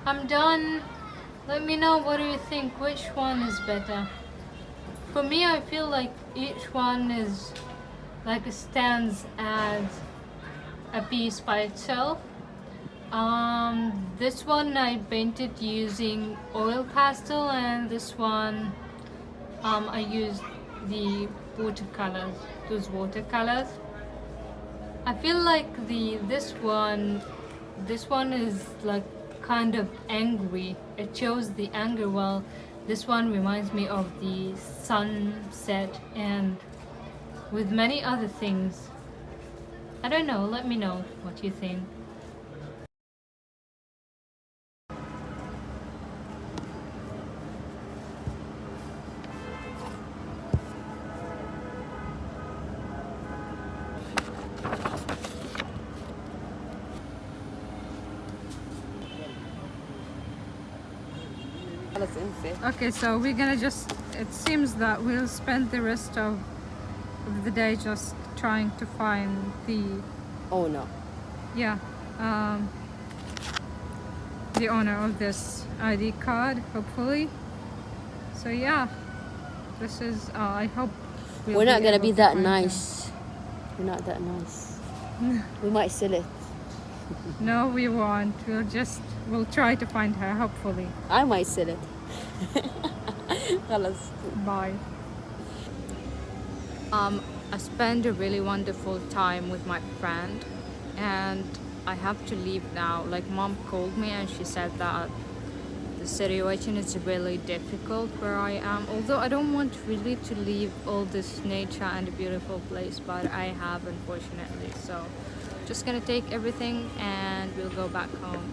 I'm done. Let me know, what do you think? Which one is better? For me, I feel like each one is like stands as a piece by itself. This one I painted using oil pastel, and this one I used the watercolors, those watercolors. I feel like this one is like kind of angry. It shows the anger, while this one reminds me of the sunset and with many other things. I don't know, let me know what you think. Okay, so we're gonna just, it seems that we'll spend the rest of the day just trying to find the owner. Yeah, the owner of this ID card, hopefully. So yeah, this is, I hope We're not gonna be that find nice. We're not that nice. We might sell it. them. No, we won't. We'll try to find her, hopefully. I might sell it. خلاص. Bye. I spent a really wonderful time with my friend, and I have to leave now. Like, mom called me and she said that the situation is really difficult where I am. Although I don't want really to leave all this nature and a beautiful place, but I have, unfortunately. So just gonna take everything and we'll go back home.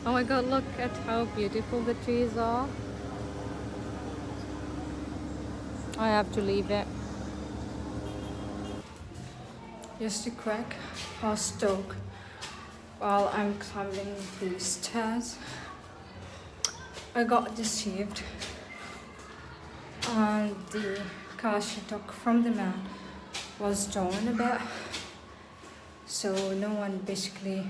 Oh my god, look at how beautiful the trees are. I have to leave it. Just a crack past Stoke while I'm climbing the stairs. I got deceived, and the cash I took from the man was torn a bit, so no one basically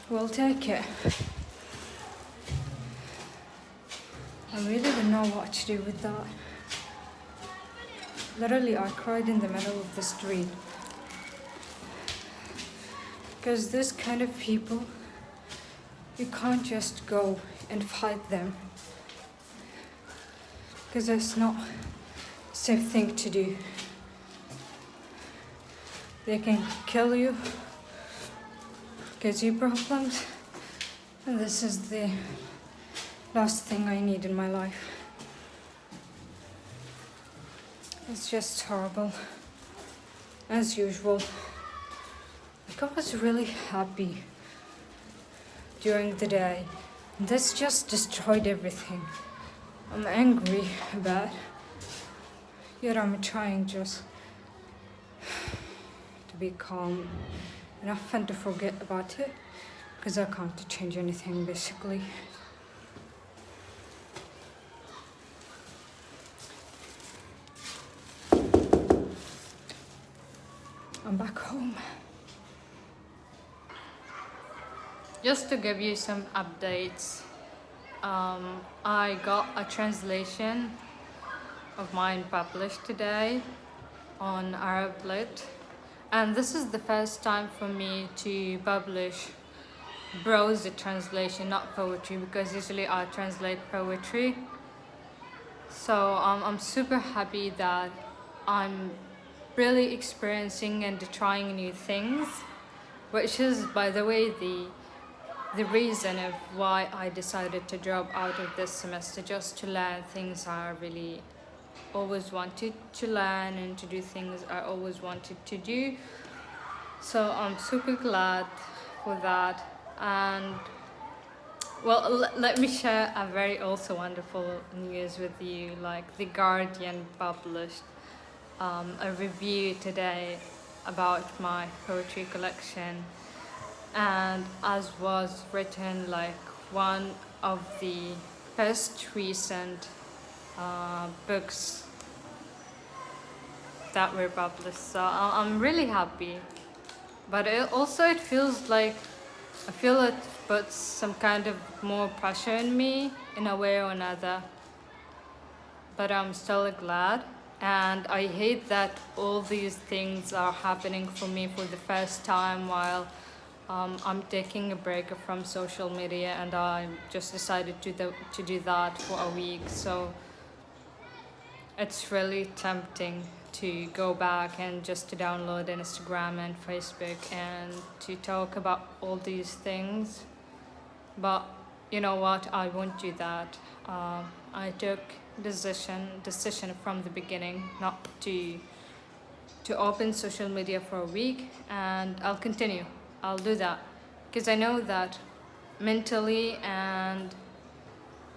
will take it. I really don't know what to do with that. Literally, I cried in the middle of the street. Because this kind of people, you can't just go and fight them. Because it's not a safe thing to do. They can kill you, cause you problems, and this is the last thing I need in my life. It's just horrible, as usual. Like, I was really happy during the day. This just destroyed everything. I'm angry about it, yet I'm trying just to be calm enough and to forget about it, because I can't change anything basically. I'm back home. Just to give you some updates, I got a translation of mine published today on Arablit, and this is the first time for me to publish prose translation, not poetry, because usually I translate poetry. So I'm super happy that I'm really experiencing and trying new things, which is, by the way, the reason of why I decided to drop out of this semester, just to learn things I really always wanted to learn and to do things I always wanted to do. So I'm super glad for that. And well, let me share a very also wonderful news with you. Like, The Guardian published a review today about my poetry collection, and as was written, like, one of the best recent books that were published. So I'm really happy. but it feels like I feel it puts some kind of more pressure in me in a way or another. But I'm still glad, and I hate that all these things are happening for me for the first time while I'm taking a break from social media, and I just decided to do that for a week. So it's really tempting to go back and just to download Instagram and Facebook and to talk about all these things. But you know what? I won't do that. I took decision from the beginning not to open social media for a week, and I'll continue. I'll do that because I know that mentally and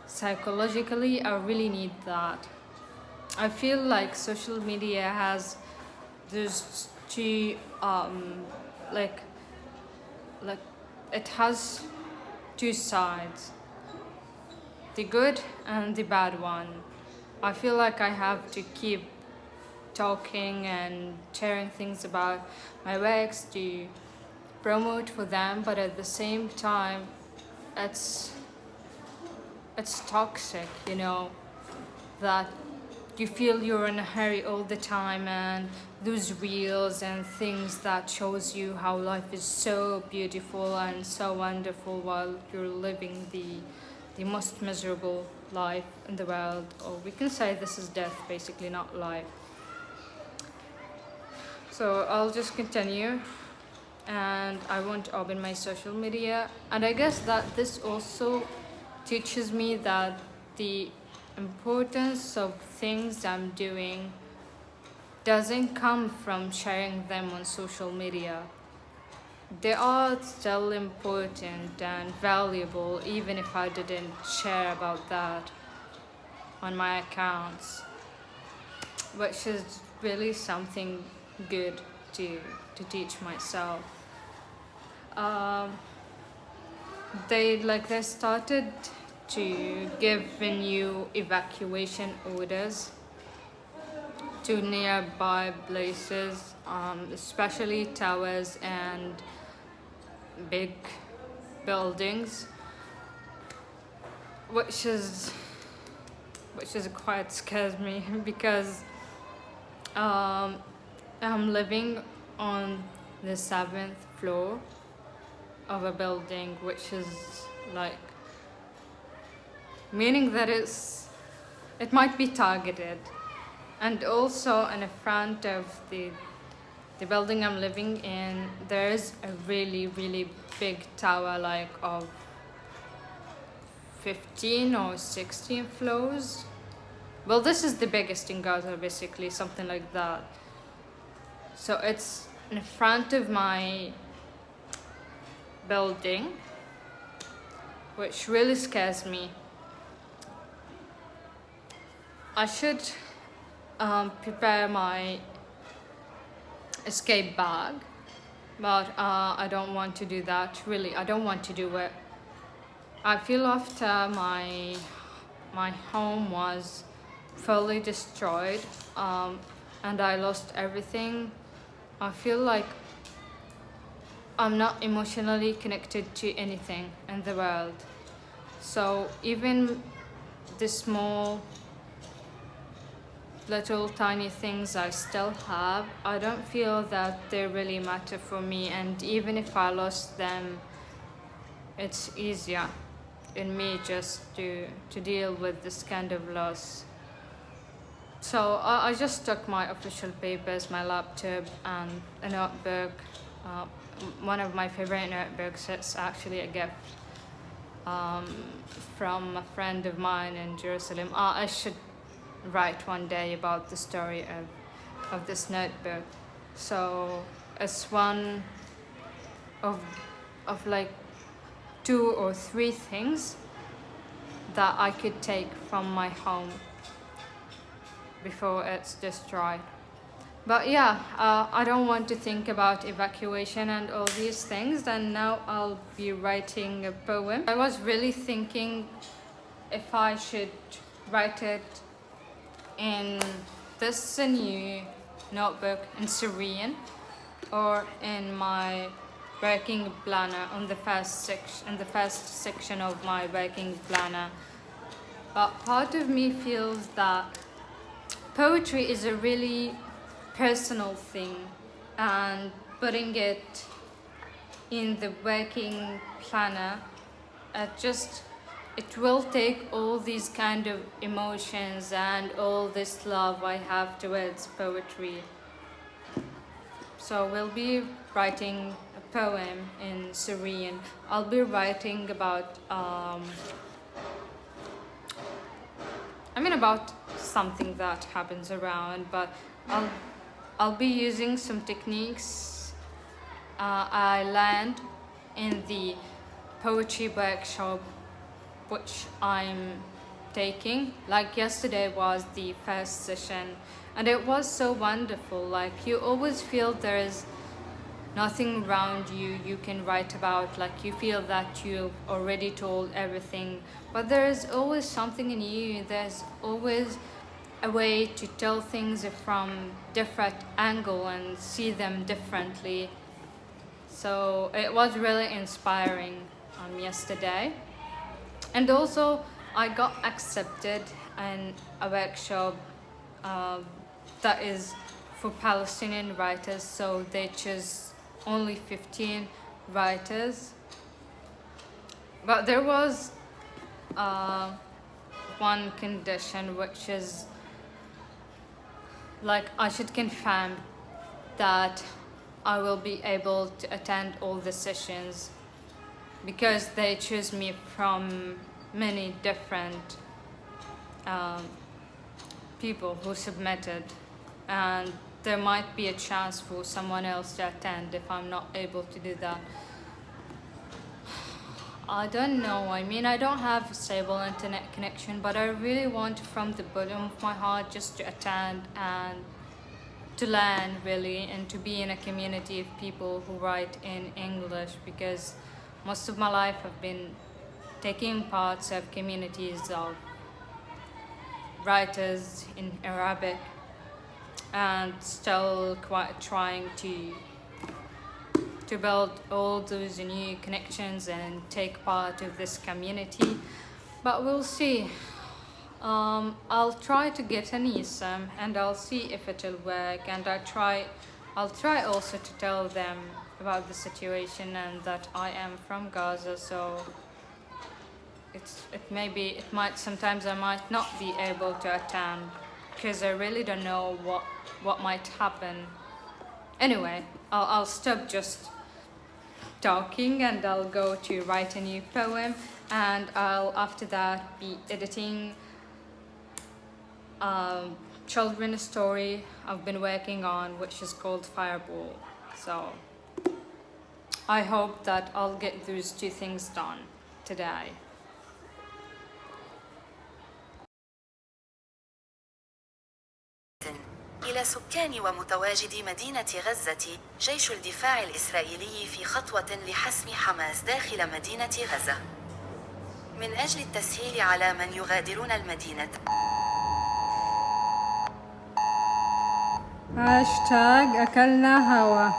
psychologically I really need that. I feel like social media has those two like like it has two sides, the good and the bad one. I feel like I have to keep talking and sharing things about my works to promote for them, but at the same time it's toxic, you know, that you feel you're in a hurry all the time, and those reels and things that shows you how life is so beautiful and so wonderful while you're living the most miserable life in the world, or we can say this is death, basically, not life. So I'll just continue, and I won't open my social media. And I guess that this also teaches me that the importance of things I'm doing doesn't come from sharing them on social media. They are still important and valuable even if I didn't share about that on my accounts, which is really something good to teach myself. They started to give new evacuation orders to nearby places, especially towers and big buildings, which is quite scares me because I'm living on the 7th floor of a building, which is like meaning that it might be targeted. And also in the front of the building I'm living in, there's a really big tower, like of 15 or 16 floors. Well, this is the biggest in Gaza, basically, something like that. So it's in front of my building, which really scares me. I should prepare my escape bag, but I don't want to do that. Really, I don't want to do it. I feel after my home was fully destroyed, and I lost everything, I feel like I'm not emotionally connected to anything in the world. So even the small little tiny things I still have, I don't feel that they really matter for me, and even if I lost them, it's easier in me just to deal with this kind of loss. So I just took my official papers, my laptop, and a notebook. One of my favorite notebooks. It's actually a gift from a friend of mine in Jerusalem. I should write one day about the story of this notebook. So it's one of like 2 or 3 things that I could take from my home before it's destroyed. But yeah, I don't want to think about evacuation and all these things, and now I'll be writing a poem. I was really thinking if I should write it in this new notebook in Syrian, or in my working planner on the first section of my working planner. But part of me feels that poetry is a really personal thing, and putting it in the working planner, it will take all these kind of emotions and all this love I have towards poetry. So we'll be writing a poem in Syrian. I'll be writing about about something that happens around, but I'll be using some techniques I learned in the poetry workshop which I'm taking. Like yesterday was the first session, and it was so wonderful. Like, you always feel there is nothing around you can write about. Like, you feel that you've already told everything, but there is always something in you. There's always a way to tell things from different angle and see them differently. So it was really inspiring yesterday. And also I got accepted in a workshop that is for Palestinian writers, so they choose only 15 writers. But there was one condition, which is like I should confirm that I will be able to attend all the sessions, because they choose me from many different people who submitted, and there might be a chance for someone else to attend if I'm not able to do that. I don't know. I don't have a stable internet connection, but I really want from the bottom of my heart just to attend and to learn, really, and to be in a community of people who write in English, because most of my life I've been taking parts of communities of writers in Arabic, and still quite trying to build all those new connections and take part of this community. But we'll see. I'll try to get an ISAM, and I'll see if it'll work, and I'll try also to tell them about the situation and that I am from Gaza, so sometimes I might not be able to attend, because I really don't know what might happen. Anyway, I'll stop just talking, and I'll go to write a new poem, and I'll after that be editing children's story I've been working on, which is called Fireball. So I hope that I'll get those two things done today. إلى سكان ومتواجدي مدينة غزة، جيش الدفاع الإسرائيلي في خطوة لحسم حماس داخل مدينة غزة. من أجل التسهيل على من يغادرون المدينة. هاشتاج أكلنا هوا.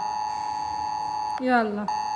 يلا.